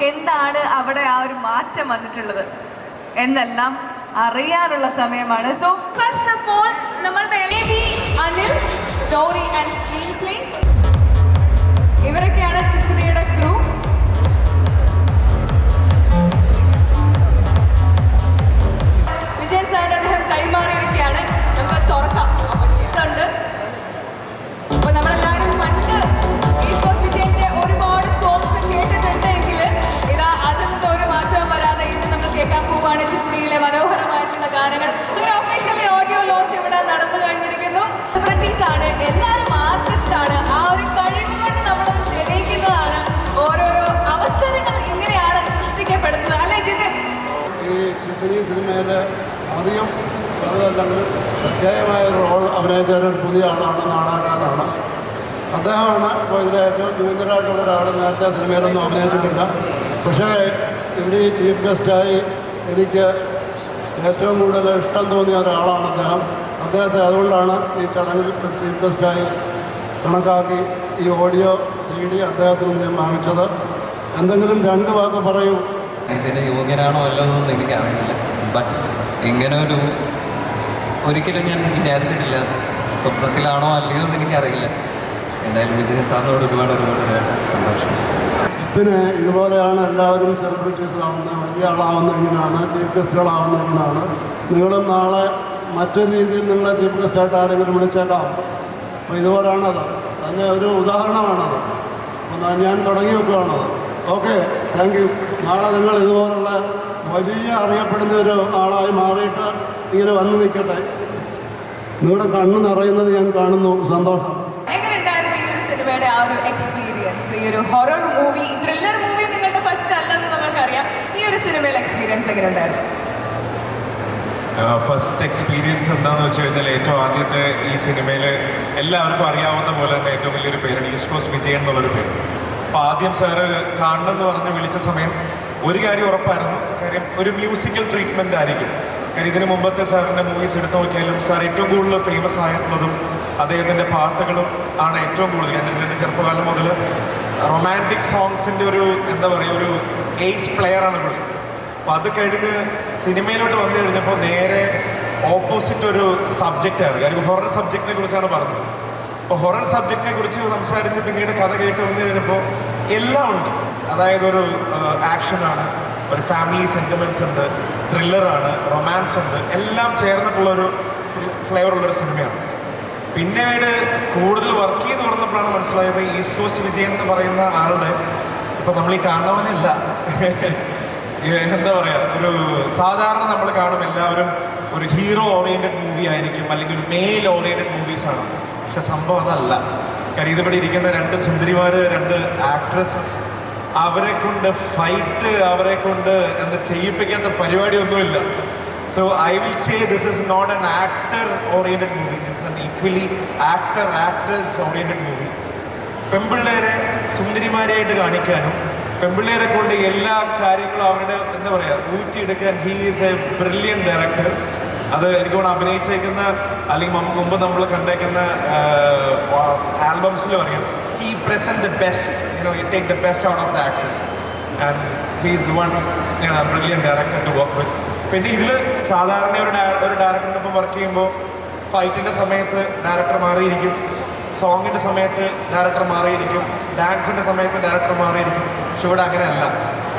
എന്താണ് അവിടെ ആ ഒരു മാറ്റം വന്നിട്ടുള്ളത് എന്നെല്ലാം അറിയാനുള്ള സമയമാണ്. സോ ഫസ്റ്റ് ഓഫ് ഓൾ നമ്മളുടെ Anil, story and screen play, ഇവരൊക്കെയാണ് ചിത്രയുടെ ക്രൂ. വിജയൻ സാറിന് അദ്ദേഹം കൈമാറിയിരിക്കുകയാണ്. നമുക്ക് തുറക്കാം. ഉണ്ട്. അപ്പൊ നമ്മളെല്ലാവരും പണ്ട് വിജയന്റെ ഒരുപാട് സോങ്സ് കേട്ടിട്ടുണ്ടെങ്കിൽ ഇതാ അതിൽ നിന്ന് ഒരു മാറ്റവും വരാതെ ഇന്ന് നമ്മൾ കേൾക്കാൻ പോവുകയാണ് ചിത്രയിലെ മനോഹരമായിട്ടുള്ള ഗാനങ്ങൾ. ഒരു ഒഫീഷ്യലി ഓഡിയോ ലോഞ്ച് ഇവിടെ നടന്നു കഴിഞ്ഞിരിക്കുന്നു. സെലിബ്രിറ്റീസ് ആണ്, എല്ലാവരും ആർട്ടിസ്റ്റ് ആണ്. ആ ഒരു കഴിവ് കൊണ്ട് നമ്മൾ തെളിയിക്കുന്നതാണ്. ഓരോരോ അവസരങ്ങൾ ഇങ്ങനെയാണ് സൃഷ്ടിക്കപ്പെടുന്നത്, അല്ലേ ജിതിൻ? ഈ ചിത്രീ സിനിമയിലെ അധികം അതല്ലെങ്കിൽ ശ്രദ്ധേയമായ ഒരു റോൾ അഭിനയിച്ച ഒരു പുതിയ ആളാണ്, നാടകക്കാരനാണ് അദ്ദേഹമാണ്. ഇപ്പോൾ ഇതിലെ ഏറ്റവും ജൂനിയറായിട്ടുള്ള ഒരാൾ, നേരത്തെ സിനിമയിലൊന്നും അഭിനയിച്ചിട്ടില്ല. പക്ഷേ ഇവിടെ ഈ ചീഫ് ഗസ്റ്റായി എനിക്ക് ഏറ്റവും കൂടുതൽ ഇഷ്ടം തോന്നിയ ഒരാളാണ് അദ്ദേഹം. അദ്ദേഹത്തെ അതുകൊണ്ടാണ് ഈ ചടങ്ങിൽ ചീഫ് ഗസ്റ്റായി കണക്കാക്കി ഈ ഓഡിയോ CD അദ്ദേഹത്തിന് ഞാൻ വാങ്ങിച്ചത്. എന്തെങ്കിലും രണ്ട് വാക്ക് പറയൂ. ഇതിന് യോഗ്യനാണോ അല്ലെന്നൊന്നും എനിക്കറിയില്ല. ബട്ട് ഇങ്ങനെ ഒരിക്കലും ഞാൻ വിചാരിച്ചിട്ടില്ല. സ്വപ്നത്തിലാണോ അല്ലയോ എന്ന് എനിക്കറിയില്ല. എന്തായാലും വിജയൻ സാറിനോട് ഒരുപാട് സന്തോഷം. ഇതിന് ഇതുപോലെയാണ് എല്ലാവരും സെലിബ്രിറ്റീസ് ആവുന്നത്, വലിയ ആളാവുന്നത് ഇങ്ങനെയാണ്, ചീഫ് ഗസ്റ്റുകളാവുന്നത് ഇങ്ങനെയാണ്. നിങ്ങളും നാളെ മറ്റൊരു രീതിയിൽ നിങ്ങളെ ചീഫ് ഗസ്റ്റായിട്ട് ആരെങ്കിലും വിളിച്ചേക്കാം. അപ്പോൾ ഇതുപോലെയാണത്, തന്നെ ഒരു ഉദാഹരണമാണത്. അപ്പോൾ ഞാൻ തുടങ്ങി വെക്കുകയാണത്. Okay, thank you. നാളെ നിങ്ങൾ ഇതുപോലുള്ള വലിയ അറിയപ്പെടുന്ന ഒരു ആളായി മാറിയിട്ട് ഇങ്ങനെ വന്ന് നിൽക്കട്ടെ. നിങ്ങളുടെ കണ്ണ് നിറയുന്നത് ഞാൻ കാണുന്നു. സന്തോഷം. എങ്ങനെയുണ്ടായിരുന്നു ഈ ഒരു സിനിമയുടെ ആ ഒരു എക്സ്പീരിയൻസ്? ഈ ഒരു ഹൊറർ മൂവി, ത്രില്ലർ മൂവി നിങ്ങളുടെ ഫസ്റ്റ് അല്ലെന്ന് നമ്മൾക്കറിയാം. ഈ ഒരു സിനിമയിലെ എക്സ്പീരിയൻസ് എങ്ങനെയുണ്ടായിരുന്നു? ഫസ്റ്റ് എക്സ്പീരിയൻസ് എന്താണെന്ന് വെച്ച് കഴിഞ്ഞാൽ, ഏറ്റവും ആദ്യത്തെ ഈ സിനിമയിൽ എല്ലാവർക്കും അറിയാവുന്ന പോലെ തന്നെ ഏറ്റവും വലിയൊരു പേരാണ് ഈസ്റ്റ് കോസ്റ്റ് വിജയൻ എന്നുള്ളൊരു പേര്. അപ്പോൾ ആദ്യം സാറ് കാണണമെന്ന് പറഞ്ഞ് വിളിച്ച സമയം ഒരു കാര്യം ഉറപ്പായിരുന്നു. കാര്യം ഒരു മ്യൂസിക്കൽ ട്രീറ്റ്മെൻ്റ് ആയിരിക്കും. കാര്യം ഇതിന് മുമ്പത്തെ സാറിൻ്റെ മൂവീസ് എടുത്തു നോക്കിയാലും സാർ ഏറ്റവും കൂടുതൽ ഫേമസ് ആയിട്ടുള്ളതും അദ്ദേഹത്തിൻ്റെ പാട്ടുകളും ആണ് ഏറ്റവും കൂടുതൽ. എൻ്റെ ചെറുപ്പകാലം മുതൽ റൊമാൻറ്റിക് സോങ്സിൻ്റെ ഒരു എന്താ പറയുക, ഒരു ഏസ് പ്ലെയറാണ് പുള്ളി. അപ്പോൾ അത് കഴിഞ്ഞ് സിനിമയിലോട്ട് വന്നു കഴിഞ്ഞപ്പോൾ നേരെ ഓപ്പോസിറ്റ് ഒരു സബ്ജക്റ്റാണ്. കാര്യം ഹൊറർ സബ്ജക്റ്റിനെ കുറിച്ചാണ് പറഞ്ഞത്. അപ്പോൾ ഹൊറർ സബ്ജക്റ്റിനെ കുറിച്ച് സംസാരിച്ച് പിന്നീട് കഥ കേട്ട് വന്നു കഴിഞ്ഞപ്പോൾ എല്ലാം ഉണ്ട്. അതായത് ഒരു ആക്ഷനാണ്, ഒരു ഫാമിലി സെൻറ്റിമെൻറ്റ്സ് ഉണ്ട്, ത്രില്ലറാണ്, റൊമാൻസ് ഉണ്ട്, എല്ലാം ചേർന്നിട്ടുള്ളൊരു ഫ്ലേവറുള്ളൊരു സിനിമയാണ്. പിന്നീട് കൂടുതൽ വർക്ക് ചെയ്ത് തുടർന്നപ്പോഴാണ് മനസ്സിലായത് ഈസ്റ്റ് കോസ്റ്റ് വിജയൻ എന്ന് പറയുന്ന ആളുടെ ഇപ്പോൾ നമ്മൾ ഈ കാണുന്നവനല്ല, എന്താ പറയുക, ഒരു സാധാരണ നമ്മൾ കാണും എല്ലാവരും ഒരു ഹീറോ ഓറിയൻറ്റഡ് മൂവി ആയിരിക്കും, അല്ലെങ്കിൽ ഒരു മെയിൽ ഓറിയൻറ്റഡ് മൂവീസാണ്. പക്ഷെ സംഭവം അതല്ല. കാര്യം ഇതിവിടെ ഇരിക്കുന്ന രണ്ട് സുന്ദരിമാർ, രണ്ട് ആക്ട്രസസ്, അവരെ കൊണ്ട് ഫൈറ്റ്, അവരെ കൊണ്ട് എന്താ ചെയ്യിപ്പിക്കാത്ത പരിപാടിയൊന്നുമില്ല. So I will say this is not an actor oriented movie, this is an equally actors oriented movie. പെൺപിള്ളേരെ സുന്ദരിമാരെയായിട്ട് കാണിക്കാനും പെൺപിള്ളേരെ കൊണ്ട് എല്ലാ കാര്യങ്ങളും അവരുടെ എന്താ പറയുക ഊറ്റിയെടുക്കാൻ he is a brilliant director. അത് എനിക്ക് തോന്നുന്നു അഭിനയിച്ചേക്കുന്ന അല്ലെങ്കിൽ മുമ്പ് നമ്മൾ കണ്ടേക്കുന്ന ആൽബംസിൽ പറയാം, he present the best, you take the best out of the actors and he is one brilliant director to work with. പിന്നെ ഇതിൽ സാധാരണ ഒരു ഡയറക്ടറിൻ്റെ ഒപ്പം വർക്ക് ചെയ്യുമ്പോൾ ഫൈറ്റിൻ്റെ സമയത്ത് ഡയറക്ടർ മാറിയിരിക്കും, സോങ്ങിൻ്റെ സമയത്ത് ഡയറക്ടർ മാറിയിരിക്കും, ഡാൻസിൻ്റെ സമയത്ത് ഡയറക്ടർ മാറിയിരിക്കും. പക്ഷെ ഇവിടെ അങ്ങനെയല്ല,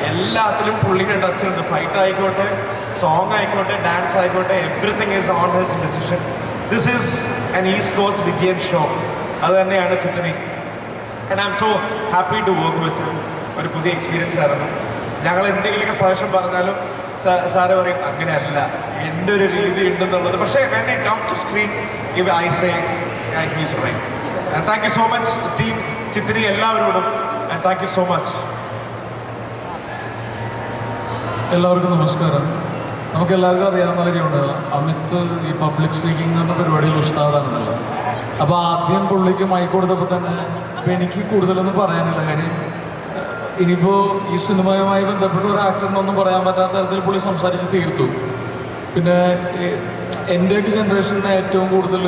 എല്ലാത്തിലും പുള്ളിയുടെ ടച്ച് ഉണ്ട്. ഫൈറ്റ് ആയിക്കോട്ടെ, സോങ് ആയിക്കോട്ടെ, ഡാൻസ് ആയിക്കോട്ടെ, everything is on his decision. This is an East Coast Vijayan show. അത് തന്നെയാണ് Chithri. And I am so happy to work with. ഒരു പുതിയ എക്സ്പീരിയൻസ് ആയിരുന്നു. ഞങ്ങൾ എന്തെങ്കിലുമൊക്കെ സജഷൻ പറഞ്ഞാലും സാറ് പറയും അങ്ങനെയല്ല, എൻ്റെ ഒരു രീതി ഉണ്ടെന്നുള്ളത്. പക്ഷേ when it comes to screen, I say he's right. And thank you so much team Chithri എല്ലാവരോടും. And thank you so much. എല്ലാവർക്കും നമസ്കാരം. നമുക്ക് എല്ലാവർക്കും അറിയാവുന്ന കാര്യമുണ്ട്, അമിത് ഈ പബ്ലിക് സ്പീക്കിംഗ് എന്ന് പറഞ്ഞ പരിപാടിയിൽ ഉസ്താദാണെന്നല്ലോ. അപ്പോൾ ആദ്യം പുള്ളിക്ക് മൈക്ക് കൊടുത്തപ്പോൾ തന്നെ ഇപ്പം എനിക്ക് കൂടുതലൊന്നും പറയാനില്ല. കാര്യം ഇനിയിപ്പോൾ ഈ സിനിമയുമായി ബന്ധപ്പെട്ട ഒരു ആക്ടറിനൊന്നും പറയാൻ പറ്റാത്ത തരത്തിൽ പുള്ളി സംസാരിച്ച് തീർത്തു. പിന്നെ എൻ്റെയൊക്കെ ജനറേഷനിൽ ഏറ്റവും കൂടുതൽ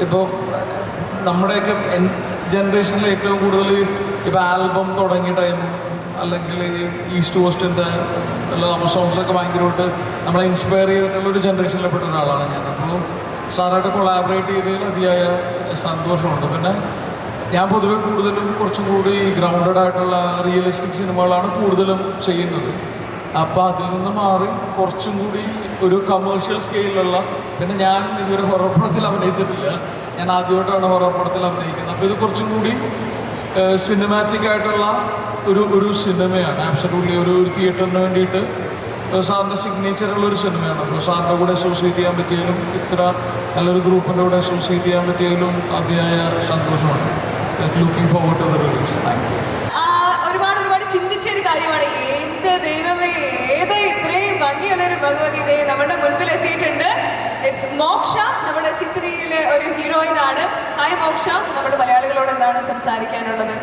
ഇപ്പോൾ നമ്മുടെയൊക്കെ ജനറേഷനിൽ ഏറ്റവും കൂടുതൽ ഇപ്പോൾ ആൽബം തുടങ്ങിയ ടൈം അല്ലെങ്കിൽ ഈ ഈസ്റ്റ് കോസ്റ്റിൻ്റെ എല്ലാ സോങ്സൊക്കെ ഭയങ്കരമായിട്ട് നമ്മളെ ഇൻസ്പയർ ചെയ്തിട്ടുള്ളൊരു ജനറേഷനിൽപ്പെട്ട ഒരാളാണ് ഞാൻ. അപ്പോൾ സാറായിട്ട് കൊളാബറേറ്റ് ചെയ്തതിൽ അതിയായ സന്തോഷമുണ്ട്. പിന്നെ ഞാൻ പൊതുവെ കൂടുതലും കുറച്ചും കൂടി ഗ്രൗണ്ടഡ് ആയിട്ടുള്ള റിയലിസ്റ്റിക് സിനിമകളാണ് കൂടുതലും ചെയ്യുന്നത്. അപ്പോൾ അതിൽ നിന്ന് മാറി കുറച്ചും കൂടി ഒരു കമേഴ്ഷ്യൽ സ്കെയിലുള്ള, പിന്നെ ഞാൻ ഇതൊരു ഹൊറർ പടത്തിൽ അഭിനയിച്ചിട്ടില്ല, ഞാൻ ആദ്യമായിട്ടാണ് ഹൊറർ പടത്തിൽ അഭിനയിക്കുന്നത്. അപ്പോൾ ഇത് കുറച്ചും കൂടി സിനിമാറ്റിക് ആയിട്ടുള്ള ഒരു സിനിമയാണ്. ആബ്സല്യൂട്ട്ലി ഒരു തിയേറ്ററിന് വേണ്ടിയിട്ട് സാറിൻ്റെ സിഗ്നേച്ചറുള്ളൊരു സിനിമയാണ്. അപ്പോൾ സാറിൻ്റെ കൂടെ അസോസിയേറ്റ് ചെയ്യാൻ പറ്റിയാലും ഇത്ര നല്ലൊരു ഗ്രൂപ്പിൻ്റെ കൂടെ അസോസിയേറ്റ് ചെയ്യാൻ പറ്റിയാലും അതിയായ സന്തോഷമാണ്. Looking forward to the release. Thank you. ഒരുപാട് ചിന്തിച്ചൊരു കാര്യമാണ്. എന്ത് ദൈവമേ, ഏത് ഇത്രയും ഭംഗിയുള്ളൊരു ഭഗവതി ദേ നമ്മുടെ മുൻപിൽ എത്തിയിട്ടുണ്ട്. മോക്ഷ നമ്മുടെ ചിത്രയിലെ ഒരു ഹീറോയിൻ ആണ്. ഹായ് മോക്ഷ, നമ്മുടെ മലയാളികളോട് എന്താണ് സംസാരിക്കാനുള്ളത്?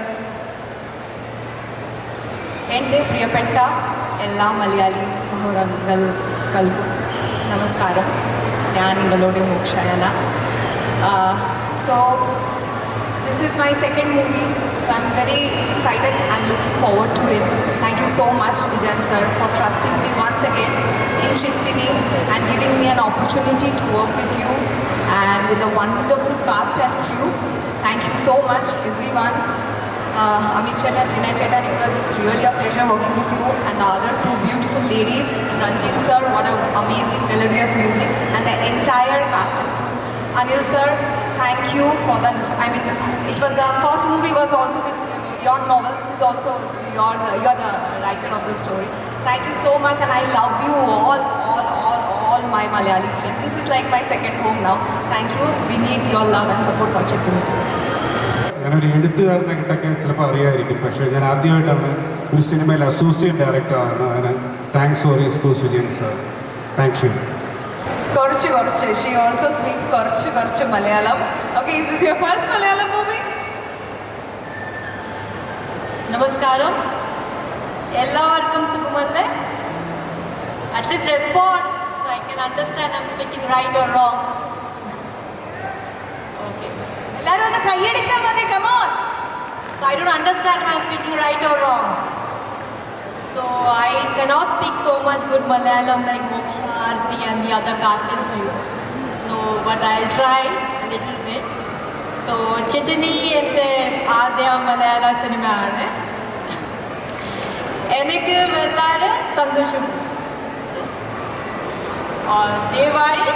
എൻ്റെ പ്രിയപ്പെട്ട എല്ലാ മലയാളി സഹോദരങ്ങൾക്കും നമസ്കാരം. ഞാൻ നിങ്ങളുടെ മോക്ഷയന. So this is my second movie. I'm very excited and looking forward to it. Thank you so much, Vijayan sir, for trusting me once again in Chittini and giving me an opportunity to work with you and with a wonderful cast and crew. Thank you so much, everyone. Amit Chetta, Vinay Chetta, it was really a pleasure working with you and the other two beautiful ladies. Ranjit sir, what an amazing melodious music, and the entire cast and crew. Anil sir, thank you for the, it was the first movie was also with your novel. This is also you're the writer of the story. Thank you so much, and I love you all my Malayali friends. This is like my second home now. Thank you. We need your love and support for Chittini. ഞാനൊരു എഴുത്തുകാരനെ കിട്ടൊക്കെ ചിലപ്പോൾ അറിയാമായിരിക്കും, പക്ഷേ ഞാൻ ആദ്യമായിട്ടാണ് ഒരു സിനിമയിൽ associate ഡയറക്ടറാണ്. അതിന് thanks for East Vijayan sir. Thank you. കുറച്ച് ഷീ ഓൾസോ സ്പീക്സ് കുറച്ച് Malayalam. Okay, is this your first Malayalam movie? നമസ്കാരം, എല്ലാവർക്കും സുഖമല്ലേ? At least respond so I can understand I'm speaking right or wrong. Okay, എല്ലാവരും ഒന്ന് കൈയടിച്ചാൽ മതി. Come on. so I don't understand if I am speaking right or wrong. So I cannot speak so much good Malayalam like Moksha, Aarti and the other cast and crew. So but I'll try a little bit. So Chittini എൻ്റെ ആദ്യ മലയാള സിനിമയാണ്. എനിക്ക് വളരെ സന്തോഷം. ദയവായി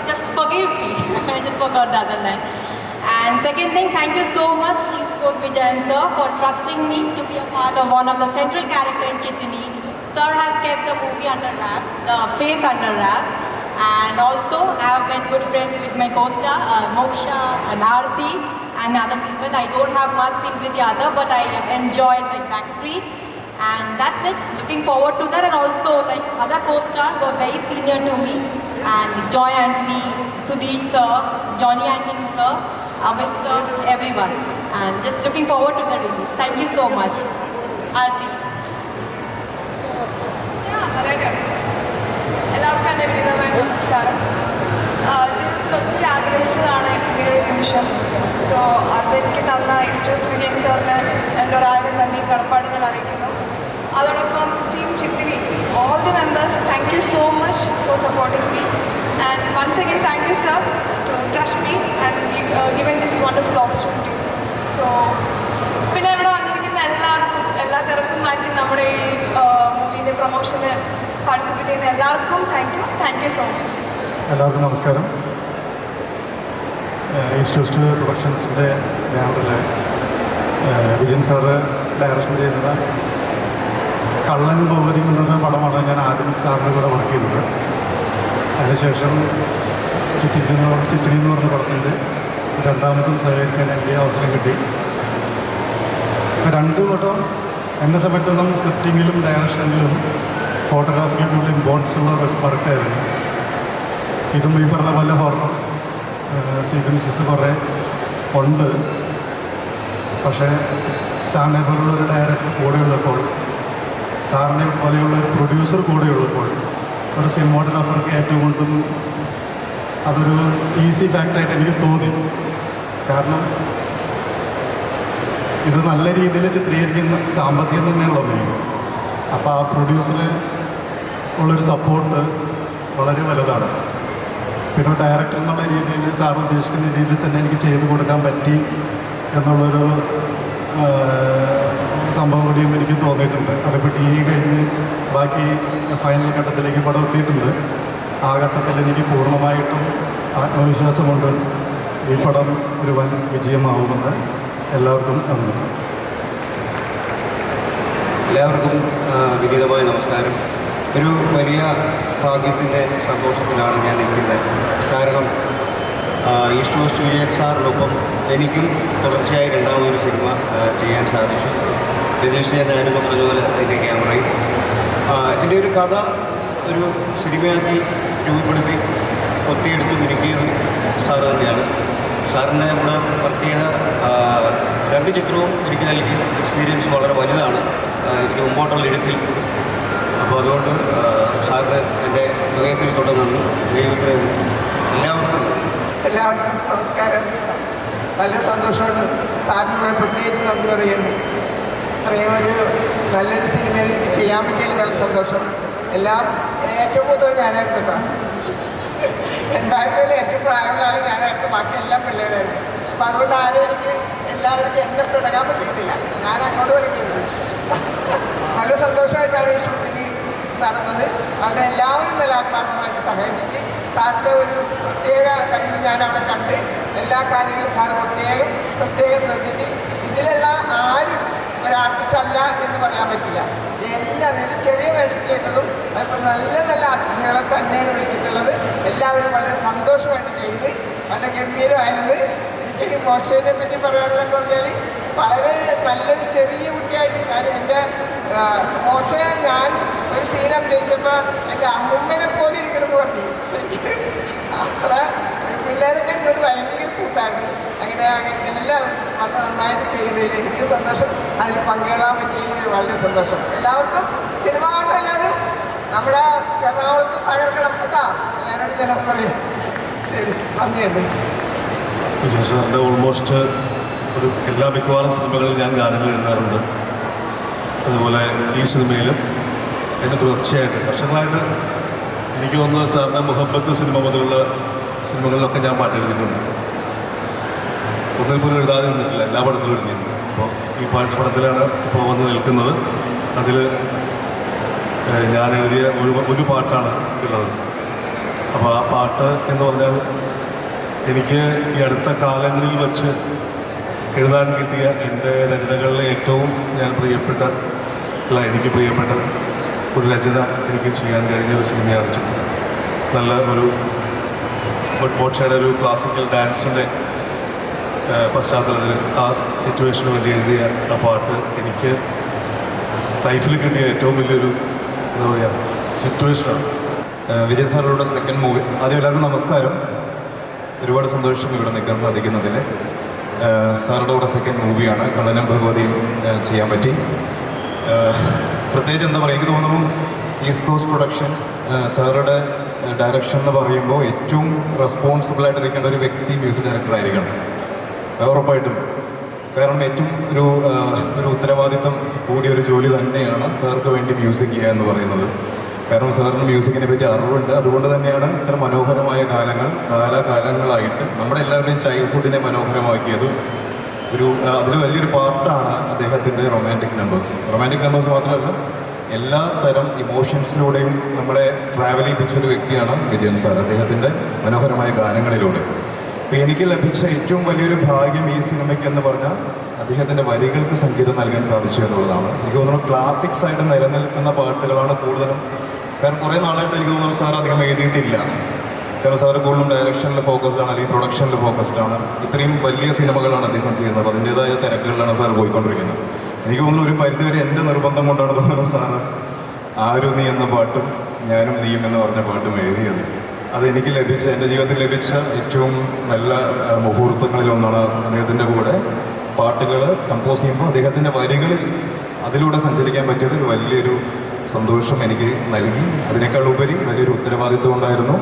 just forgive me. I just forgot the other line. And second thing, thank you so much East Coast Vijayan sir for trusting me to be a part of one of the central character in Chittini. Sir has kept the movie under wraps, the face under wraps, and also I have made good friends with my co-star Moksha and Aarti and other people. I don't have much scenes with the other, but I have enjoyed like backstreet, and that's it. Looking forward to that, and also like other co-stars were very senior to me, and Joy Anthony, Sudesh sir, Johnny Anthony sir, Amit sir, everyone, and just looking forward to the release. Thank you so much. Aarti. എല്ലാവർക്കും എൻ്റെ വിനീതമായ നമസ്കാരം. ജീവിതത്തിൽ ഒത്തിരി ആഗ്രഹിച്ചതാണ് ഇങ്ങനൊരു നിമിഷം. So അതെനിക്ക് തന്ന ഈസ്റ്റ് കോസ്റ്റ് വിജയൻ സാറിന് എൻ്റെ ഒരായിരം നന്ദി കടപ്പാട് ഞാൻ അറിയിക്കുന്നു. അതോടൊപ്പം team Chithini, all the members, thank you so much for supporting me, and once again thank you sir to trust me and given this wonderful opportunity. So പിന്നെ ഇവിടെ വന്നിരിക്കുന്ന എല്ലാ തിരക്കും മാറ്റി നമ്മുടെ ഈ മൂവിൻ്റെ പ്രൊമോഷന് പാർട്ടിസിപ്പേറ്റ് ചെയ്യുന്ന എല്ലാവർക്കും താങ്ക് യു സോ മച്ച്. എല്ലാവർക്കും നമസ്കാരം. ഈസ്റ്റ് കോസ്റ്റ് പ്രൊഡക്ഷൻസിൻ്റെ ബാനറിൽ വിജയൻ സാറ് ഡയറക്ഷൻ ചെയ്യുന്നത് കള്ളൻ ഗൗരി എന്ന പടമാണ് ഞാൻ ആദ്യം സാറിൻ്റെ കൂടെ വർക്ക് ചെയ്തത്. അതിനുശേഷം ചിത്തിരി എന്ന് പറഞ്ഞ പടത്തിൻ്റെ രണ്ടാമതും സഹകരിക്കാൻ എനിക്ക് അവസരം കിട്ടി. ഇപ്പോൾ രണ്ടു വട്ടം എന്നെ സംബന്ധിച്ചിടത്തോളം സ്ക്രിപ്റ്റിങ്ങിലും ഡയറക്ഷനിലും ഫോട്ടോഗ്രാഫിക്കും കൂടുതൽ ഇമ്പോർട്ടൻസ് ഉള്ള വർക്കായിരുന്നു. ഇതും ഈ പറഞ്ഞ പോലെ ഹൊറർ സീക്വൻസസ് കുറേ ഉണ്ട്. പക്ഷേ സാറിനെ പോലുള്ള ഒരു ഡയറക്ടർ കൂടെയുള്ളപ്പോൾ, സാറിനെ പോലെയുള്ള ഒരു പ്രൊഡ്യൂസർ കൂടെയുള്ളപ്പോൾ ഒരു സിനിമോട്ടോഗ്രാഫർക്ക് ഏറ്റവും കൂടുതൽ അതൊരു ഈസി ഫാക്ടറായിട്ട് എനിക്ക് തോന്നി. കാരണം ഇത് നല്ല രീതിയിൽ ചിത്രീകരിക്കുന്ന സാമ്പത്തികം തന്നെയുള്ള അപ്പോൾ ആ പ്രൊഡ്യൂസറിന് ഉള്ളൊരു സപ്പോർട്ട് വളരെ വലുതാണ്. പിന്നെ ഡയറക്ടർ എന്നുള്ള രീതിയിൽ സാർ ഉദ്ദേശിക്കുന്ന രീതിയിൽ തന്നെ എനിക്ക് ചെയ്തു കൊടുക്കാൻ പറ്റി എന്നുള്ളൊരു സംഭവം കൂടിയും എനിക്ക് തോന്നിയിട്ടുണ്ട്. അതിപ്പോൾ ടി കഴിഞ്ഞ് ബാക്കി ഫൈനൽ ഘട്ടത്തിലേക്ക് പടം എത്തിയിട്ടുണ്ട്. ആ ഘട്ടത്തിൽ എനിക്ക് പൂർണ്ണമായിട്ടും ആത്മവിശ്വാസമുണ്ട് ഈ പടം ഒരു വൻ വിജയമാവുമെന്ന്. എല്ലാവർക്കും നന്ദി. എല്ലാവർക്കും വിനീതമായ നമസ്കാരം. ഒരു വലിയ ഭാഗ്യത്തിൻ്റെ സന്തോഷത്തിലാണ് ഞാൻ നിൽക്കുന്നത്. കാരണം ഈസ്റ്റ് കോസ്റ്റ് വിജയൻ സാറിനൊപ്പം എനിക്കും തുടർച്ചയായി രണ്ടാമതൊരു സിനിമ ചെയ്യാൻ സാധിച്ചു. രതീഷ് ഞാനും പറഞ്ഞതുപോലെ അതിൻ്റെ ക്യാമറയും ഇതിൻ്റെ ഒരു കഥ ഒരു സിനിമയാക്കി രൂപപ്പെടുത്തി ഒത്തിയെടുത്ത് ഒരുക്കിയത് സാറ് തന്നെയാണ്. സാറിൻ്റെ കൂടെ വർക്ക് ചെയ്ത 2 ചിത്രവും എനിക്ക് നൽകിയ എക്സ്പീരിയൻസ് വളരെ വലുതാണ് ഇതിന് മുമ്പോട്ടുള്ള എഴുത്തിൽ. അപ്പോൾ അതുകൊണ്ട് സാറിന് എൻ്റെ ഹൃദയത്തിൽ തൊട്ട് നന്ദി. ദൈവത്തിന് എല്ലാവർക്കും നമസ്കാരം. വളരെ സന്തോഷമാണ്. സാറിന് പ്രത്യേകിച്ച് നന്ദി പറയുന്നു. ഇത്രയും ഒരു നല്ലൊരു സിനിമയിൽ ചെയ്യാൻ പറ്റിയതിൽ വളരെ സന്തോഷം. ഏറ്റവും കൂടുതൽ ഞാനായിരുന്നു. 2000 ഏറ്റവും പ്രായമുള്ള ആൾ ഞാനായിരുന്നു. ബാക്കി എല്ലാം പിള്ളേരായിരുന്നു. അപ്പം അതുകൊണ്ട് ആരും എനിക്ക് എല്ലാവർക്കും എന്നെ പിടങ്ങാൻ പറ്റിയിട്ടില്ല. ഞാൻ അങ്ങോട്ട് പഠിക്കുന്നത് നല്ല സന്തോഷമായിട്ടാണ് ഈ ഷൂട്ടിങ് നടന്നത്. അവിടെ എല്ലാവരും നല്ല ആത്മാർത്ഥമായിട്ട് സഹകരിച്ച് സാറിൻ്റെ ഒരു പ്രത്യേക കഴിവ് ഞാൻ അവിടെ കണ്ട് എല്ലാ കാര്യങ്ങളും സാർ പ്രത്യേകം ശ്രദ്ധിച്ച് ഇതിലെല്ലാം ആരും ഒരു ആർട്ടിസ്റ്റ് അല്ല എന്ന് പറയാൻ പറ്റില്ല. എല്ലാവരും ചെറിയ വേഷം ചെയ്തതും അതുപോലെ നല്ല നല്ല ആർട്ടിസ്റ്റുകളെ തന്നെയാണ് വിളിച്ചിട്ടുള്ളത്. എല്ലാവരും വളരെ സന്തോഷമായിട്ട് ചെയ്ത് വളരെ ഗംഭീരമായത്. എനിക്ക് മോക്ഷയെ പറ്റി പറയാനുള്ളതെന്ന് പറഞ്ഞാൽ വളരെ നല്ലൊരു ചെറിയ കുട്ടിയായിട്ട് എൻ്റെ മോക്ഷയെ ഞാൻ ഒരു സീൻ അഭിനയിച്ചപ്പോൾ എൻ്റെ അമ്മൂമ്മനെ പോലെ ഇരിക്കണമെന്ന് പറഞ്ഞു. ശരിക്കും അത്ര പിള്ളേരൊക്കെ എന്നോട് ഭയങ്കര കൂട്ടായിരുന്നു. അങ്ങനെ എല്ലാവരും വളരെ നന്നായിട്ട് ചെയ്തതിൽ എനിക്ക് സന്തോഷം. അതിൽ പങ്കുകൊള്ളാൻ പറ്റിയതിൽ വളരെ സന്തോഷം. എല്ലാവർക്കും സിനിമ കാണുന്ന എല്ലാവരും നമ്മുടെ എറണാകുളത്ത് തകർക്കണം കേട്ടോ. എല്ലാവരോടും ഞാൻ പറയും. ശരി, നന്ദിയുണ്ട്. സാറിൻ്റെ ഓൾമോസ്റ്റ് എല്ലാ മിക്കവാറും സിനിമകളിൽ ഞാൻ ഗാനങ്ങൾ എഴുതാറുണ്ട്. അതുപോലെ ഈ സിനിമയിലും എൻ്റെ തുടർച്ചയായിട്ട് വർഷങ്ങളായിട്ട് എനിക്ക് തോന്നുന്നത് സാറിൻ്റെ മുഹബത്ത് സിനിമ മുതലുള്ള സിനിമകളിലൊക്കെ ഞാൻ പാട്ട് എഴുതിയിട്ടുണ്ട്. ഒന്നിൽ പോലും എഴുതാതെ നിന്നിട്ടില്ല, എല്ലാ പടത്തിലും എഴുതിയിട്ടുണ്ട്. അപ്പോൾ ഈ പടത്തിലാണ് ഇപ്പോൾ വന്ന് നിൽക്കുന്നത്. അതിൽ ഞാൻ എഴുതിയ ഒരു പാട്ടാണ് ഉള്ളത്. അപ്പോൾ ആ പാട്ട് എന്ന് പറഞ്ഞാൽ എനിക്ക് ഈ അടുത്ത കാലങ്ങളിൽ വച്ച് എഴുതാൻ കിട്ടിയ എൻ്റെ രചനകളിലെ ഏറ്റവും എനിക്ക് പ്രിയപ്പെട്ട ഒരു രചന എനിക്ക് ചെയ്യാൻ കഴിഞ്ഞ ഒരു സിനിമയാണ് ചിത്രം. നല്ല ഒരു മോക്ഷയുടെ ഒരു ക്ലാസിക്കൽ ഡാൻസിൻ്റെ പശ്ചാത്തലത്തിൽ ആ സിറ്റുവേഷന് വേണ്ടി എഴുതിയ ആ പാട്ട് എനിക്ക് ലൈഫിൽ കിട്ടിയ ഏറ്റവും വലിയൊരു എന്താ പറയുക സിറ്റുവേഷനാണ്. വിജയ് സാറുടെ സെക്കൻഡ് മൂവി. ആദ്യം എല്ലാവർക്കും നമസ്കാരം. ഒരുപാട് സന്തോഷം ഇവിടെ നിൽക്കാൻ സാധിക്കുന്നതിൽ. സാറുടെ കൂടെ സെക്കൻഡ് മൂവിയാണ്. കള്ളനും ഭഗവതിയും ചെയ്യാൻ പറ്റി. പ്രത്യേകിച്ച് എന്താ പറയുക, എനിക്ക് തോന്നുന്നു ഈസ്റ്റ് കോസ്റ്റ് പ്രൊഡക്ഷൻസ് സാറുടെ ഡയറക്ഷൻ എന്ന് പറയുമ്പോൾ ഏറ്റവും റെസ്പോൺസിബിൾ ആയിട്ടിരിക്കേണ്ട ഒരു വ്യക്തി മ്യൂസിക് ഡയറക്ടർ ആയിരിക്കണം ഉറപ്പായിട്ടും. കാരണം ഏറ്റവും ഒരു ഉത്തരവാദിത്വം കൂടിയ ഒരു ജോലി തന്നെയാണ് സാർക്ക് വേണ്ടി മ്യൂസിക് ചെയ്യുക എന്ന് പറയുന്നത്. കാരണം സാറിന് മ്യൂസിക്കിനെ പറ്റി അറിവുണ്ട്. അതുകൊണ്ട് തന്നെയാണ് ഇത്ര മനോഹരമായ കാലങ്ങളായിട്ട് നമ്മുടെ എല്ലാവരുടെയും ചൈൽഡ്ഹുഡിനെ മനോഹരമാക്കിയത്. അതിൽ വലിയൊരു പാർട്ടാണ് അദ്ദേഹത്തിൻ്റെ റൊമാൻറ്റിക് നമ്പേഴ്സ് മാത്രമല്ല എല്ലാ തരം ഇമോഷൻസിലൂടെയും നമ്മളെ ട്രാവൽ ചെയ്യിപ്പിച്ചൊരു വ്യക്തിയാണ് വിജയൻ സാർ, അദ്ദേഹത്തിൻ്റെ മനോഹരമായ ഗാനങ്ങളിലൂടെ. അപ്പോൾ എനിക്ക് ലഭിച്ച ഏറ്റവും വലിയൊരു ഭാഗ്യം ഈ സിനിമയ്ക്ക് എന്ന് പറഞ്ഞാൽ അദ്ദേഹത്തിൻ്റെ വരികൾക്ക് സംഗീതം നൽകാൻ സാധിച്ചു എന്നുള്ളതാണ്. എനിക്ക് തോന്നുന്നു ക്ലാസിക്സ് ആയിട്ട് നിലനിൽക്കുന്ന പാട്ടുകളാണ് കൂടുതലും. കാരണം കുറേ നാളായിട്ട് എനിക്ക് തോന്നുന്നു സാർ അധികം എഴുതിയിട്ടില്ല. കാരണം സാർ കൂടുതലും ഡയറക്ഷനിൽ ഫോക്കസ്ഡ് ആണ്, അല്ലെങ്കിൽ പ്രൊഡക്ഷനിൽ ഫോക്കസ്ഡ് ആണ്. ഇത്രയും വലിയ സിനിമകളാണ് അദ്ദേഹം ചെയ്യുന്നത്. അപ്പോൾ അതിൻ്റേതായ തിരക്കുകളിലാണ് സാർ പോയിക്കൊണ്ടിരിക്കുന്നത്. എനിക്ക് തോന്നുന്നു ഒരു പരിധിവരെ എൻ്റെ നിർബന്ധം കൊണ്ടാണ് തോന്നുന്നത് സാറ് ആരും നീ എന്ന പാട്ടും ഞാനും നീയും എന്ന് പറഞ്ഞ പാട്ടും എഴുതിയത്. അതെനിക്ക് ലഭിച്ച, എൻ്റെ ജീവിതത്തിൽ ലഭിച്ച ഏറ്റവും നല്ല മുഹൂർത്തങ്ങളിലൊന്നാണ്. അദ്ദേഹത്തിൻ്റെ കൂടെ പാട്ടുകൾ കമ്പോസ് ചെയ്യുമ്പോൾ അദ്ദേഹത്തിൻ്റെ വരികളിൽ അതിലൂടെ സഞ്ചരിക്കാൻ പറ്റിയത് ഒരു വലിയൊരു സന്തോഷം എനിക്ക് നൽകി. അതിനേക്കാൾ ഉപരി വലിയൊരു ഉത്തരവാദിത്വം ഉണ്ടായിരുന്നു.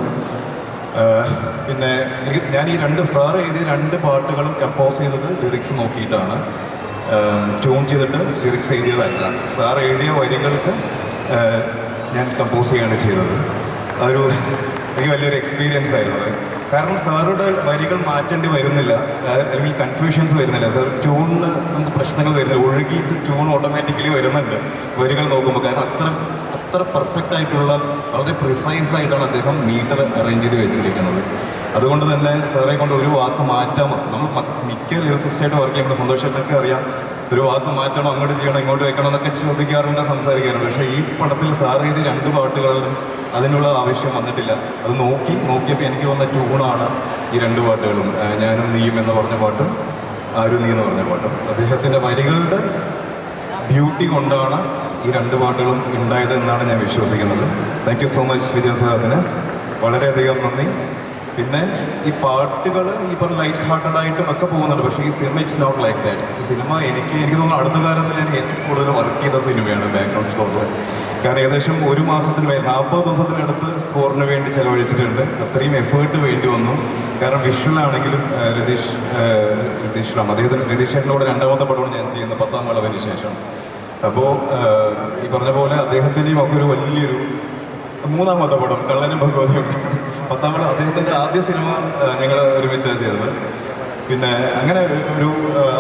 പിന്നെ ഞാൻ ഈ സാർ എഴുതിയ 2 പാട്ടുകളും കമ്പോസ് ചെയ്തത് ലിറിക്സ് നോക്കിയിട്ടാണ്. ട്യൂൺ ചെയ്തിട്ട് ലിറിക്സ് എഴുതിയതല്ല. സാർ എഴുതിയ വരികൾക്ക് ഞാൻ കമ്പോസ് ചെയ്യുകയാണ് ചെയ്തത്. അതൊരു എനിക്ക് വലിയൊരു എക്സ്പീരിയൻസ് ആയിരുന്നു അത്. കാരണം സാറുടെ വരികൾ മാറ്റേണ്ടി വരുന്നില്ല, അല്ലെങ്കിൽ കൺഫ്യൂഷൻസ് വരുന്നില്ല. സാർ ട്യൂണിന് നമുക്ക് പ്രശ്നങ്ങൾ വരുന്നില്ല, ഒഴുകിയിട്ട് ട്യൂൺ ഓട്ടോമാറ്റിക്കലി വരുന്നുണ്ട് വരികൾ നോക്കുമ്പോൾ. കാരണം അത്ര പെർഫെക്റ്റ് ആയിട്ടുള്ള വളരെ പ്രിസൈസ് ആയിട്ടാണ് അദ്ദേഹം മീറ്റർ അറേഞ്ച് ചെയ്ത് വെച്ചിരിക്കുന്നത്. അതുകൊണ്ട് തന്നെ സാറെ കൊണ്ട് ഒരു വാക്ക് മാറ്റാമോ, നമ്മൾ മിക്ക ലിറിസിസ്റ്റായിട്ട് വർക്ക് ചെയ്യുമ്പോൾ സന്തോഷത്തിനൊക്കെ അറിയാം, ഒരു വാക്ക് മാറ്റണം, അങ്ങോട്ട് ചെയ്യണം ഇങ്ങോട്ട് വെക്കണം എന്നൊക്കെ ചോദിക്കാറുണ്ട്, സംസാരിക്കാറുണ്ട്. പക്ഷേ ഈ പടത്തിൽ സാർ എഴുതി 2 പാട്ടുകളിലും അതിനുള്ള ആവശ്യം വന്നിട്ടില്ല. അത് നോക്കിയപ്പോൾ എനിക്ക് വന്ന ട്യൂണാണ് ഈ 2 പാട്ടുകളും, ഞാനും നീയും എന്ന് പറഞ്ഞ പാട്ടും ആരും നീ എന്ന് പറഞ്ഞ പാട്ടും. അദ്ദേഹത്തിൻ്റെ വരികളുടെ ബ്യൂട്ടി കൊണ്ടാണ് ഈ 2 പാട്ടുകളും ഉണ്ടായത് എന്നാണ് ഞാൻ വിശ്വസിക്കുന്നത്. Thank you so much Vijayan sir, അതിന് വളരെയധികം നന്ദി. പിന്നെ ഈ പാട്ടുകൾ ഈ പറഞ്ഞ ലൈറ്റ് ഹാർട്ടഡ് ആയിട്ടും ഒക്കെ പോകുന്നുണ്ട്, പക്ഷേ ഈ സിനിമ ഇറ്റ്സ് നോട്ട് ലൈക്ക് ദാറ്റ്. ഈ സിനിമ എനിക്ക് തോന്നുന്നു അടുത്ത കാലത്ത് ഞാൻ ഏറ്റവും കൂടുതൽ വർക്ക് ചെയ്ത സിനിമയാണ് ബാക്ക്ഗ്രൗണ്ട് സ്കോറിൽ. കാരണം ഏകദേശം 1 മാസത്തിന് 40 ദിവസത്തിനടുത്ത് സ്കോറിന് വേണ്ടി ചിലവഴിച്ചിട്ടുണ്ട്. അത്രയും എഫേർട്ട് വേണ്ടി വന്നു. കാരണം വിഷ്വൽ ആണെങ്കിലും രതീഷ് റാം, രതീഷ് ചേട്ടനോട് 2ാമത്തെ പടമാണ് ഞാൻ ചെയ്യുന്നത് 10ാം വളവിന് ശേഷം. അപ്പോൾ ഈ പറഞ്ഞ പോലെ അദ്ദേഹത്തിൻ്റെയും ഒക്കെ ഒരു വലിയൊരു 3ാമത്തെ പടം കള്ളനും ഭഗവതിയും 10ാം വളവ് അദ്ദേഹത്തിൻ്റെ ആദ്യ സിനിമ ഞങ്ങൾ ഒരുമിച്ചാണ് ചെയ്തത്. പിന്നെ അങ്ങനെ ഒരു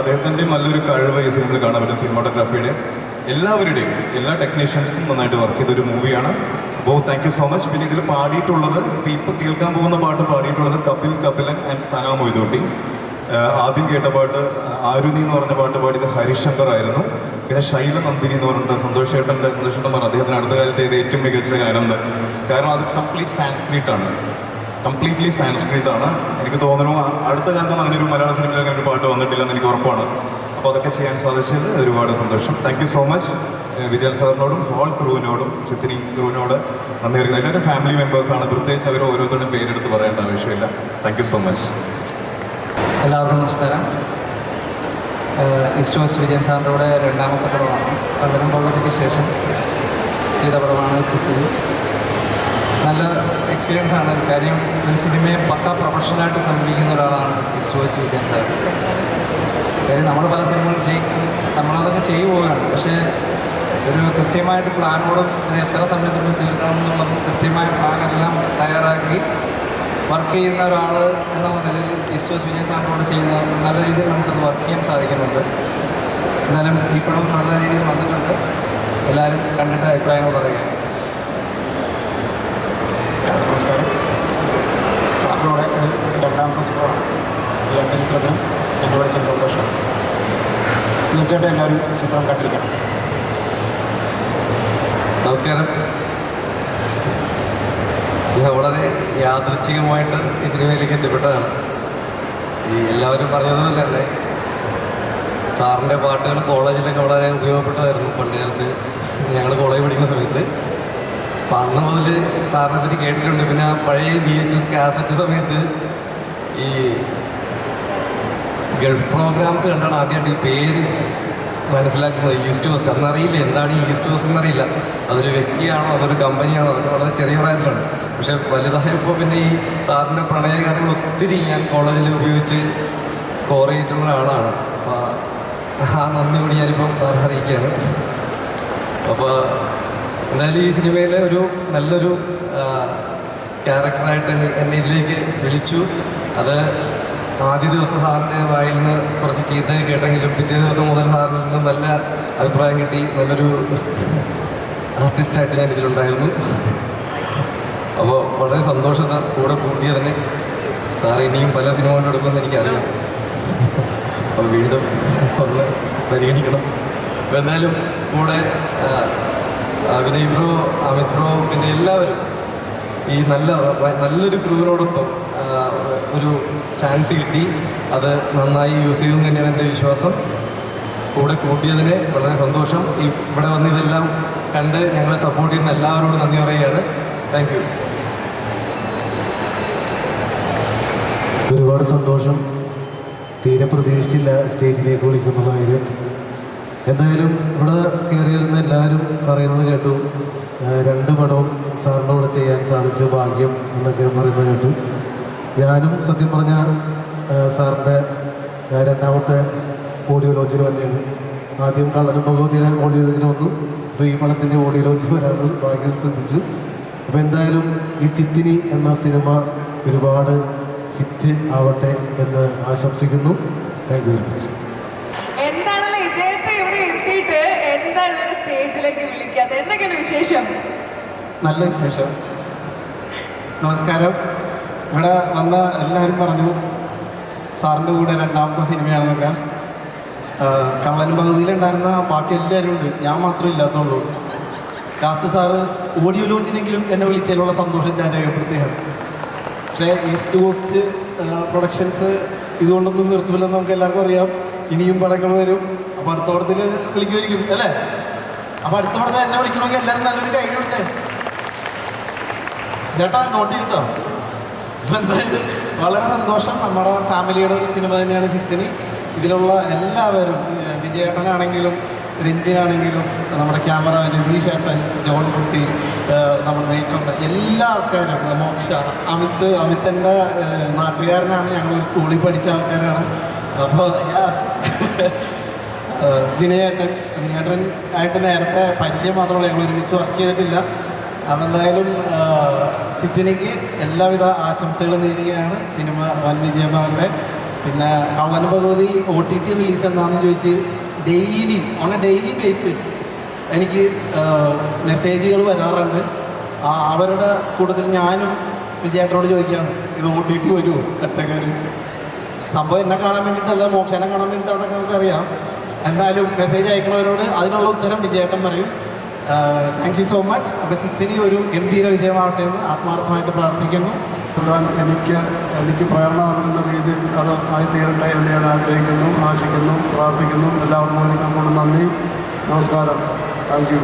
അദ്ദേഹത്തിൻ്റെയും നല്ലൊരു കഴിവ് ഈ സിനിമയിൽ കാണാൻ പറ്റും. സിനിമാറ്റോഗ്രാഫിയുടെ എല്ലാവരുടെയും എല്ലാ ടെക്നീഷ്യൻസും നന്നായിട്ട് വർക്ക് ചെയ്തൊരു മൂവിയാണ്. അപ്പോൾ താങ്ക് യു സോ മച്ച്. പിന്നെ ഇതിൽ പാടിയിട്ടുള്ളത്, ഇപ്പോൾ കേൾക്കാൻ പോകുന്ന പാട്ട് പാടിയിട്ടുള്ളത് കപിലൻ ആൻഡ് സന മൊയ്തൂട്ടി. ആദ്യം കേട്ട പാട്ട് ആരുതി എന്ന് പറഞ്ഞ പാട്ട് പാടിയത് ഹരിശങ്കർ ആയിരുന്നു. പിന്നെ ശൈല നന്ദിനി എന്ന് പറഞ്ഞിട്ട് സന്തോഷ് ചേട്ടൻ പറഞ്ഞ അദ്ദേഹത്തിന് അടുത്ത കാലത്ത് ചെയ്ത ഏറ്റവും മികച്ച ഗാനം. കാരണം അത് കംപ്ലീറ്റ്ലി സാൻസ്ക്രിറ്റ് ആണ്. എനിക്ക് തോന്നുന്നു അടുത്ത കാലത്ത് അങ്ങനെ ഒരു മലയാള സിനിമയിൽ അങ്ങനെ ഒരു പാട്ട് വന്നിട്ടില്ലെന്ന് എനിക്ക് ഉറപ്പാണ്. അപ്പോൾ അതൊക്കെ ചെയ്യാൻ സാധിച്ചത് ഒരുപാട് സന്തോഷം. Thank you so much Vijayan സാറിനോടും ഹോൾ ക്രൂവിനോടും ചിത്തിരി ക്രൂവിനോട് നന്ദി അറിയിക്കുന്നത്. എല്ലാവരും ഫാമിലി മെമ്പേഴ്സാണ്, പ്രത്യേകിച്ച് അവർ ഓരോരുത്തരുടെയും പേരെടുത്ത് പറയേണ്ട ആവശ്യമില്ല. Thank you so much. എല്ലാവർക്കും നമസ്കാരം. ഈസ്റ്റ് വെസ്റ്റ് വിജയൻ സാറിൻ്റെ കൂടെ 2ാമത്തെ പടമാണ്. കള്ളനും ഭഗവതിക്ക് ശേഷം ചെയ്ത പടമാണ് ചിത്തിരി. നല്ല എക്സ്പീരിയൻസ് ആണ്. കാര്യം ഒരു സിനിമയെ പക്ക പ്രൊഫഷണലായിട്ട് സമീപിക്കുന്ന ഒരാളാണ് ഈസ്റ്റ് വെസ്റ്റ് വിജയൻ സാർ. കാര്യം നമ്മൾ പല സിനിമകളും നമ്മളതൊക്കെ പോവുകയാണ്, പക്ഷേ ഒരു കൃത്യമായിട്ട് പ്ലാനോടും ഇത് എത്ര സമയത്തുള്ളിൽ തീർക്കണം എന്നുള്ളത് കൃത്യമായ പ്ലാനെല്ലാം തയ്യാറാക്കി വർക്ക് ചെയ്യുന്ന ഒരാൾ എന്ന നിലയിൽ ഈസ്റ്റ് വെസ്റ്റ് വിജയൻ സാറിനോട് ചെയ്യുന്ന നല്ല രീതിയിൽ നമുക്കത് വർക്ക് ചെയ്യാൻ സാധിക്കുന്നുണ്ട്. എന്നാലും ഈ പടം നല്ല രീതിയിൽ വന്നിട്ടുണ്ട്. എല്ലാവരും കണ്ടിട്ട് അഭിപ്രായങ്ങൾ പറയുക. നമസ്കാരം. സാറിനോട് 2ാമത്തെ ചിത്രമാണ്. ഈ 2 ചിത്രത്തിനും എന്നോട് ചില സന്തോഷം. തീർച്ചയായിട്ടും എല്ലാവരും ചിത്രം കണ്ടിരിക്കണം. നമസ്കാരം. ഞാൻ വളരെ യാദൃച്ഛികമായിട്ട് ഈ സിനിമയിലേക്ക് എത്തിപ്പെട്ടതാണ്. ഈ എല്ലാവരും പറഞ്ഞതുപോലെ തന്നെ സാറിൻ്റെ പാട്ടുകൾ കോളേജിലൊക്കെ വളരെ ഉപയോഗപ്പെട്ടതായിരുന്നു പണ്ട് കാലത്ത്. ഞങ്ങൾ കോളേജ് പഠിക്കുന്ന സമയത്ത് അപ്പം അന്ന് മുതൽ സാറിനെ പറ്റി കേട്ടിട്ടുണ്ട്. പിന്നെ പഴയ VHS കാസറ്റ് സമയത്ത് ഈ ഗൾഫ് പ്രോഗ്രാംസ് കണ്ടാണ് ആദ്യമായിട്ട് ഈ പേര് മനസ്സിലാക്കുന്നത്, ഈസ്റ്റ് വെസ്റ്റ്. അന്നറിയില്ല എന്താണ് ഈ ഈസ്റ്റ് വെസ്റ്റ് എന്നറിയില്ല. അതൊരു വ്യക്തിയാണോ അതൊരു കമ്പനിയാണോ, അതൊക്കെ വളരെ ചെറിയ പ്രായത്തിലാണ്. പക്ഷെ വലുതായപ്പോൾ പിന്നെ ഈ സാറിൻ്റെ പ്രണയഗാനങ്ങൾ ഒത്തിരി ഞാൻ കോളേജിൽ ഉപയോഗിച്ച് സ്കോർ ചെയ്തിട്ടുള്ള ഒരാളാണ്. അപ്പോൾ ആ നന്ദി കൂടി ഞാനിപ്പം സാർ അറിയിക്കുകയാണ്. അപ്പോൾ എന്തായാലും ഈ സിനിമയിലെ ഒരു നല്ലൊരു ക്യാരക്ടറായിട്ട് എന്നെ ഇതിലേക്ക് വിളിച്ചു. അത് ആദ്യ ദിവസം സാറിൻ്റെ വായിൽ നിന്ന് കുറച്ച് ചീത്ത കേട്ടെങ്കിലും പിറ്റേ ദിവസം മുതൽ സാറിൽ നിന്ന് നല്ല അഭിപ്രായം കിട്ടി. നല്ലൊരു ആർട്ടിസ്റ്റായിട്ട് ഞാൻ ഇതിലുണ്ടായിരുന്നു. അപ്പോൾ വളരെ സന്തോഷത്തെ കൂടെ കൂട്ടിയതിന് സാർ ഇനിയും പല സിനിമകളും എടുക്കുമെന്ന് എനിക്കറിയാം. അപ്പോൾ വീണ്ടും ഒന്ന് പരിഗണിക്കണം. അപ്പോൾ എന്തായാലും കൂടെ വിനയ് ബ്രോ, അമിത് ബ്രോ, പിന്നെ എല്ലാവരും ഈ നല്ലൊരു ക്രൂവിനോടൊപ്പം ഒരു ചാൻസ് കിട്ടി. അത് നന്നായി യൂസ് ചെയ്തെന്ന് തന്നെയാണ് എൻ്റെ വിശ്വാസം. കൂടെ കൂട്ടിയതിന് വളരെ സന്തോഷം. ഇവിടെ വന്ന് ഇതെല്ലാം കണ്ട് ഞങ്ങളെ സപ്പോർട്ട് ചെയ്യുന്ന എല്ലാവരോടും നന്ദി പറയുകയാണ്. Thank you. ഒരുപാട് സന്തോഷം. തീരെ പ്രതീക്ഷിച്ചില്ല സ്റ്റേജിലേക്ക് വിളിക്കുന്നതായത്. എന്തായാലും ഇവിടെ കയറിയിരുന്ന എല്ലാവരും പറയുന്നത് കേട്ടു. 2 പടവും സാറിൻ്റെ കൂടെ ചെയ്യാൻ സാധിച്ച ഭാഗ്യം എന്നൊക്കെ പറയുന്നത് കേട്ടു. ഞാനും സത്യം പറഞ്ഞാൽ സാറിൻ്റെ 2ാമത്തെ ഓഡിയോ ലോഞ്ചിൽ തന്നെയാണ്. ആദ്യം കള്ളനും ഭഗവതിയുടെ ഓഡിയോ ലോഞ്ചിന് വന്നു, അപ്പോൾ ഈ പടത്തിൻ്റെ ഓഡിയോ ലോഞ്ച് വരാമെന്ന് ഭാഗ്യം ശ്രദ്ധിച്ചു. അപ്പോൾ എന്തായാലും ഈ ചിത്തിനി എന്ന സിനിമ ഒരുപാട് ഹിറ്റ് ആവട്ടെ എന്ന് ആശംസിക്കുന്നു. Thank you very much. എന്താണല്ലോ ഇദ്ദേഹത്തെ ഇവിടെ എത്തിയിട്ട് എന്താണ് ഒരു സ്റ്റേജിലേക്ക് വിളിക്കാത്തത്? എന്തൊക്കെയാണ് വിശേഷം? നല്ല വിശേഷം. നമസ്കാരം. ഇവിടെ വന്ന എല്ലാവരും പറഞ്ഞു സാറിൻ്റെ കൂടെ രണ്ടാമത്തെ സിനിമയാണെന്നൊക്കെ. കള്ളനും പകുതിയിലുണ്ടായിരുന്ന ബാക്കി എല്ലാവരും ഉണ്ട്, ഞാൻ മാത്രമേ ഇല്ലാത്തുള്ളൂ. ലാസ്റ്റ് സാറ് ഓഡിയോ ലോഞ്ചിനെങ്കിലും എന്നെ വിളിച്ചതിലുള്ള സന്തോഷം ഞാൻ രേഖപ്പെടുത്തുകയാണ്. പക്ഷേ ഈസ്റ്റ് കോസ്റ്റ് പ്രൊഡക്ഷൻസ് ഇതുകൊണ്ടൊന്നും നിർത്തില്ലെന്ന് നമുക്ക് എല്ലാവർക്കും അറിയാം. ഇനിയും പടങ്ങൾ വരും. അപ്പോൾ അടുത്ത പടത്തിൽ വിളിക്കുമായിരിക്കും അല്ലേ? അപ്പോൾ അടുത്ത പടത്തിൽ എന്നെ വിളിക്കണമെങ്കിൽ എല്ലാവരും നല്ലൊരു കൈ കൊടുത്തേ ചേട്ടാ, നോട്ട് ചെയ്തിട്ടോ. അപ്പം എന്തായാലും വളരെ സന്തോഷം. നമ്മുടെ ഫാമിലിയുടെ ഒരു സിനിമ തന്നെയാണ് ചിത്തിനി. ഇതിലുള്ള എല്ലാവരും, വിജയേട്ടനാണെങ്കിലും രഞ്ജിനാണെങ്കിലും നമ്മുടെ ക്യാമറ രതീഷ് ഏട്ടൻ, ജോൺ കുട്ടി, നമ്മുടെ മേക്കപ്പ്, എല്ലാ ആൾക്കാരും, മോക്ഷ, അമിത്തൻ്റെ നാട്ടുകാരനാണ്, ഞങ്ങളൊരു സ്കൂളിൽ പഠിച്ച ആൾക്കാരാണ്. അപ്പോൾ വിനയേട്ടൻ ആയിട്ട് നേരത്തെ പരിചയം മാത്രമല്ല, ഞങ്ങൾ ഒരുമിച്ച് വർക്ക് ചെയ്തിട്ടില്ല. അപ്പം എന്തായാലും ചിത്തിനിക്ക് എല്ലാവിധ ആശംസകളും നേരുകയാണ്. സിനിമ വൻ വിജയമാകട്ടെ. പിന്നെ കള്ളൻ ഭഗവതി OTT റിലീസ് എന്താണെന്ന് ചോദിച്ച് daily on A daily basis എനിക്ക് മെസ്സേജുകൾ വരാറുണ്ട്. അവരുടെ കൂട്ടത്തിൽ ഞാനും വിജയേട്ടനോട് ചോദിക്കുകയാണ്, ഇത് OTT വരുമോ ഒറ്റക്കാർ? സംഭവം എന്നെ കാണാൻ വേണ്ടിയിട്ടല്ല, മോക്ഷനെ കാണാൻ വേണ്ടിയിട്ടാണെന്നൊക്കെ നമുക്കറിയാം. എന്തായാലും മെസ്സേജ് അയക്കുന്നവരോട് അതിനുള്ള ഉത്തരം വിജയേട്ടൻ പറയും. Thank you so much. അപ്പോൾ ചിത്തിനി ഒരു ഗംഭീര വിജയമാവട്ടെ എന്ന് ആത്മാർത്ഥമായിട്ട് പ്രാർത്ഥിക്കുന്നു. എനിക്ക് പ്രേരണ നൽകുന്ന രീതിയിൽ അത് ആയി തീരട്ടെ എന്ന് ഞാൻ ആഗ്രഹിക്കുന്നു, ആശിക്കുന്നു, പ്രാർത്ഥിക്കുന്നു. എല്ലാവർക്കും നന്ദി. നമസ്കാരം. Thank you.